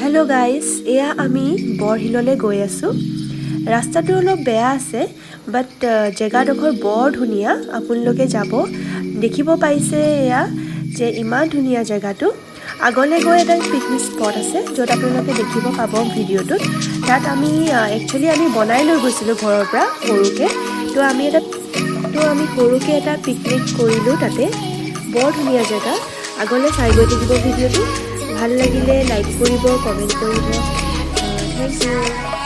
Hello' guys, এয়া আমি বৰহিললৈ গৈ আছোঁ। ৰাস্তাটো অলপ বেয়া আছে, বাট জেগাডোখৰ বৰ ধুনীয়া। আপোনালোকে যাব, দেখিব পাইছে এয়া যে ইমান ধুনীয়া জেগাটো। আগলৈ গৈ এটা পিকনিক স্পট আছে, য'ত আপোনালোকে দেখিব পাব ভিডিঅ'টোত। তাত একচুৱেলি আমি বনাই লৈ গৈছিলোঁ ঘৰৰ পৰা সৰুকৈ। আমি সৰুকৈ এটা পিকনিক কৰিলোঁ তাতে। বৰ ধুনীয়া জেগা। আগলৈ চাই গৈ থাকিব ভিডিঅ'টো। ভাল লাগিলে লাইক কৰিব, কমেণ্ট কৰিব। Thank you.